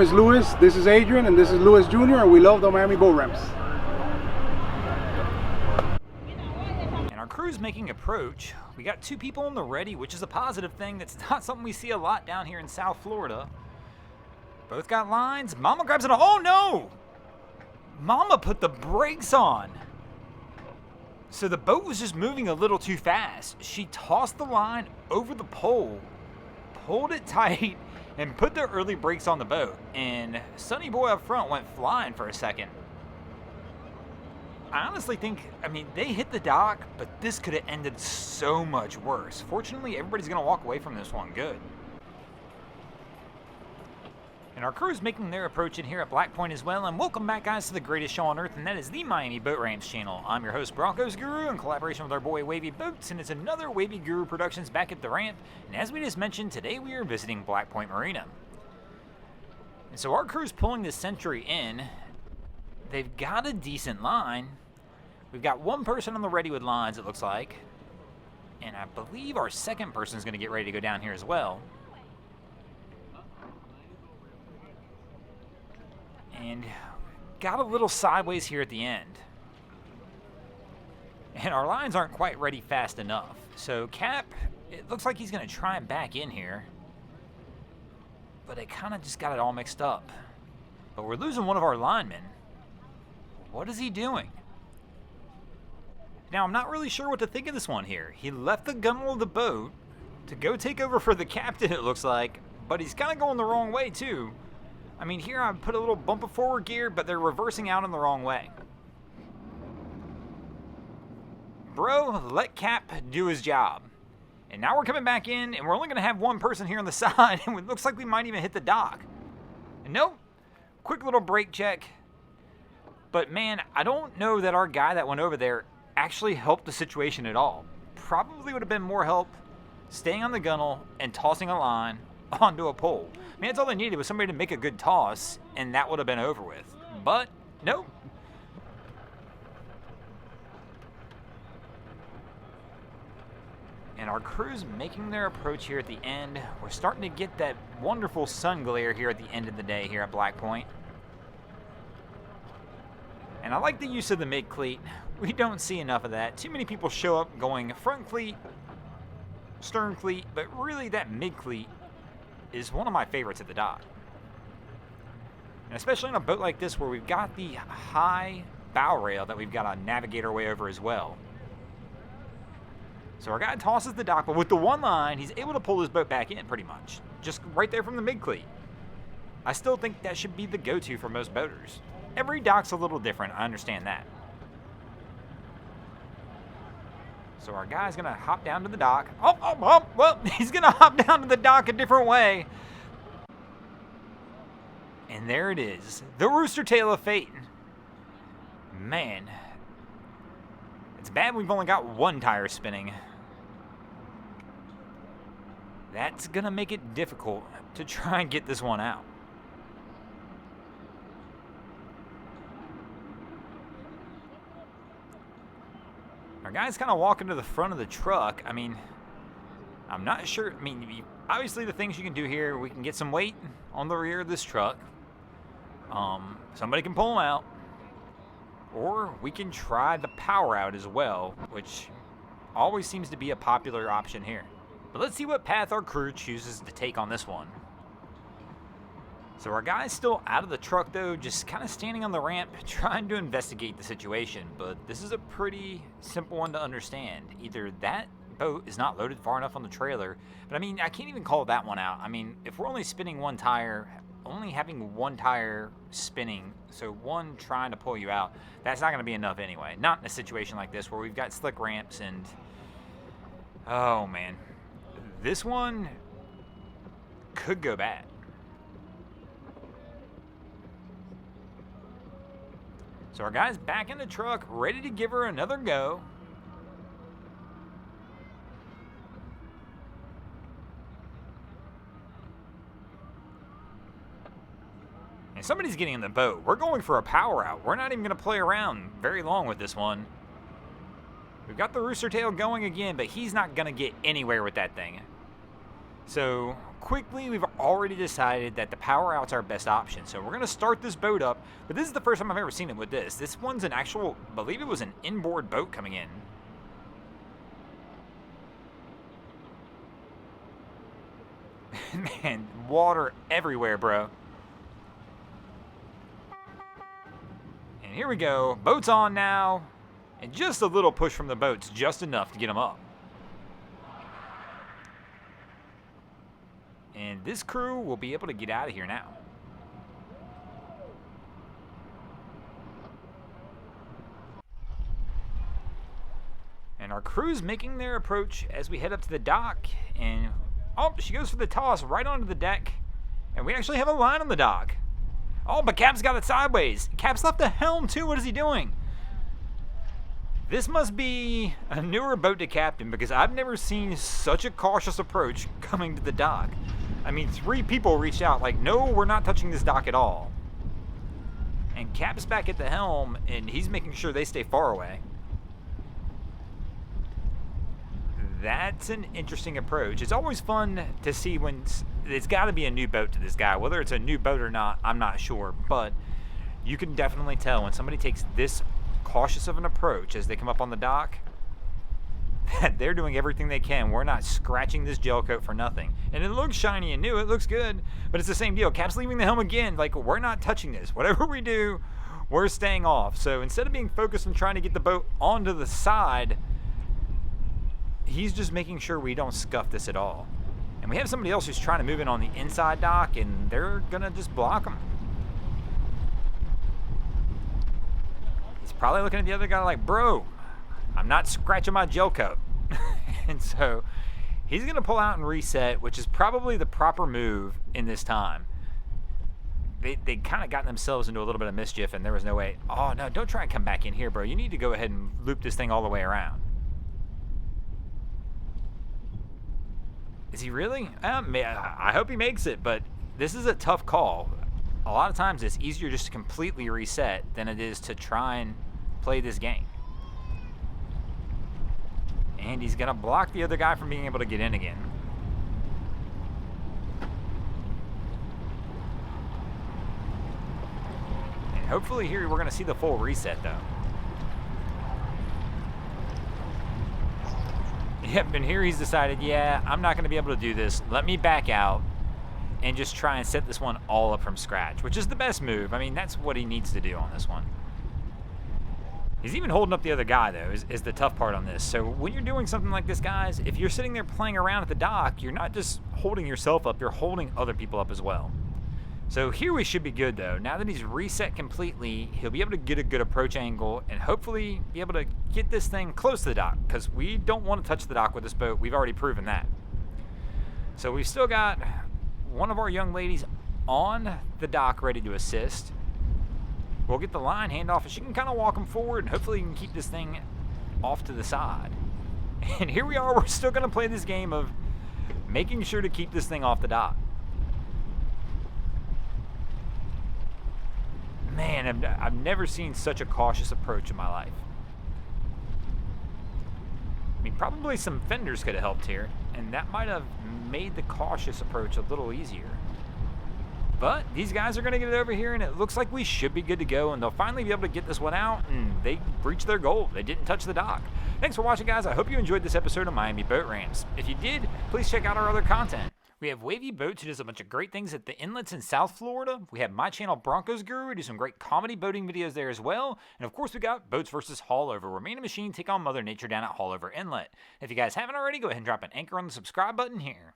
It's Louis, this is Adrian, and this is Louis Jr., and we love the Miami boat ramps. And our crew's making approach. We got 2 people on the ready, which is a positive thing. That's not something we see a lot down here in South Florida. Both got lines. Mama grabs it. Oh no! Mama put the brakes on. So the boat was just moving a little too fast. She tossed the line over the pole, pulled it tight, and put the early brakes on the boat. And Sonny Boy up front went flying for a second. I honestly think, they hit the dock, but this could have ended so much worse. Fortunately, everybody's going to walk away from this one good. And our crew's making their approach in here at Black Point as well. And welcome back, guys, to the greatest show on earth, and that is the Miami Boat Ramps channel. I'm your host, Broncos Guru, in collaboration with our boy Wavy Boats, and it's another Wavy Guru Productions back at the ramp. And as we just mentioned, today we are visiting Black Point Marina. And so our crew's pulling this Century in. They've got a decent line. We've got one person on the ready with lines, it looks like. And I believe our second person is going to get ready to go down here as well. And got a little sideways here at the end. And our lines aren't quite ready fast enough. So Cap, it looks like he's going to try and back in here. But it kind of just got it all mixed up. But we're losing one of our linemen. What is he doing? Now, I'm not really sure what to think of this one here. He left the gunwale of the boat to go take over for the captain, it looks like. But he's kind of going the wrong way, too. Here I put a little bump of forward gear, but they're reversing out in the wrong way. Bro, let Cap do his job. And now we're coming back in, and we're only going to have one person here on the side, and it looks like we might even hit the dock. And nope. Quick little brake check. But man, I don't know that our guy that went over there actually helped the situation at all. Probably would have been more help staying on the gunnel and tossing a line onto a pole. That's all they needed was somebody to make a good toss, and that would have been over with. But, nope. And our crew's making their approach here at the end. We're starting to get that wonderful sun glare here at the end of the day here at Black Point. And I like the use of the mid-cleat. We don't see enough of that. Too many people show up going front cleat, stern cleat, but really that mid-cleat is one of my favorites at the dock. And especially on a boat like this where we've got the high bow rail that we've got to navigate our way over as well. So our guy tosses the dock, but with the one line, he's able to pull his boat back in pretty much. Just right there from the mid-cleat. I still think that should be the go-to for most boaters. Every dock's a little different, I understand that. So our guy's going to hop down to the dock. Well, he's going to hop down to the dock a different way. And there it is. The rooster tail of fate. Man. It's bad we've only got one tire spinning. That's going to make it difficult to try and get this one out. Our guy's kind of walking to the front of the truck. I'm not sure. Obviously the things you can do here, we can get some weight on the rear of this truck. Somebody can pull him out. Or we can try the power out as well, which always seems to be a popular option here. But let's see what path our crew chooses to take on this one. So our guy's still out of the truck though, just kind of standing on the ramp, trying to investigate the situation. But this is a pretty simple one to understand. Either that boat is not loaded far enough on the trailer, but I can't even call that one out. If we're only spinning one tire, only having one tire spinning, so one trying to pull you out, that's not going to be enough anyway. Not in a situation like this where we've got slick ramps and, oh man, this one could go bad. So our guy's back in the truck, ready to give her another go. And somebody's getting in the boat. We're going for a power out. We're not even going to play around very long with this one. We've got the rooster tail going again, but he's not going to get anywhere with that thing. So quickly we've already decided that the power out's our best option. So we're going to start this boat up. But this is the first time I've ever seen it with this. This one's an actual, I believe it was an inboard boat coming in. Man, water everywhere, bro. And here we go. Boat's on now. And just a little push from the boat's just enough to get them up. And this crew will be able to get out of here now. And our crew's making their approach as we head up to the dock. And, oh, she goes for the toss right onto the deck. And we actually have a line on the dock. Oh, but Cap's got it sideways. Cap's left the helm, too. What is he doing? This must be a newer boat to captain because I've never seen such a cautious approach coming to the dock. I mean, 3 people reached out like, no, we're not touching this dock at all. And Cap's back at the helm, and he's making sure they stay far away. That's an interesting approach. It's always fun to see when it's got to be a new boat to this guy. Whether it's a new boat or not, I'm not sure. But you can definitely tell when somebody takes this cautious of an approach as they come up on the dock that they're doing everything they can. We're not scratching this gel coat for nothing. And it looks shiny and new. It looks good. But it's the same deal. Cap's leaving the helm again. Like, we're not touching this. Whatever we do, we're staying off. So instead of being focused on trying to get the boat onto the side, he's just making sure we don't scuff this at all. And we have somebody else who's trying to move in on the inside dock, and they're going to just block him. He's probably looking at the other guy like, bro, I'm not scratching my gel coat. And so he's going to pull out and reset, which is probably the proper move in this time. They kind of got themselves into a little bit of mischief, and there was no way. Oh, no, don't try and come back in here, bro. You need to go ahead and loop this thing all the way around. Is he really? I hope he makes it, but this is a tough call. A lot of times it's easier just to completely reset than it is to try and play this game. And he's going to block the other guy from being able to get in again. And hopefully here we're going to see the full reset, though. Yep, and here he's decided, yeah, I'm not going to be able to do this. Let me back out and just try and set this one all up from scratch, which is the best move. I mean, that's what he needs to do on this one. He's even holding up the other guy, though, is the tough part on this. So when you're doing something like this, guys, if you're sitting there playing around at the dock, you're not just holding yourself up, you're holding other people up as well. So here we should be good, though. Now that he's reset completely, he'll be able to get a good approach angle and hopefully be able to get this thing close to the dock, because we don't want to touch the dock with this boat. We've already proven that. So we've still got one of our young ladies on the dock ready to assist. We'll get the line handoff, and she can kind of walk him forward, and hopefully he can keep this thing off to the side. And here we are. We're still going to play this game of making sure to keep this thing off the dock. Man, I've never seen such a cautious approach in my life. I mean, probably some fenders could have helped here, and that might have made the cautious approach a little easier. But these guys are going to get it over here, and it looks like we should be good to go, and they'll finally be able to get this one out, and they reached their goal. They didn't touch the dock. Thanks for watching, guys. I hope you enjoyed this episode of Miami Boat Rants. If you did, please check out our other content. We have Wavy Boats, who does a bunch of great things at the inlets in South Florida. We have my channel, Broncos Guru, who do some great comedy boating videos there as well. And of course, we got Boats vs. Haulover, where me and a machine take on Mother Nature down at Haulover Inlet. If you guys haven't already, go ahead and drop an anchor on the subscribe button here.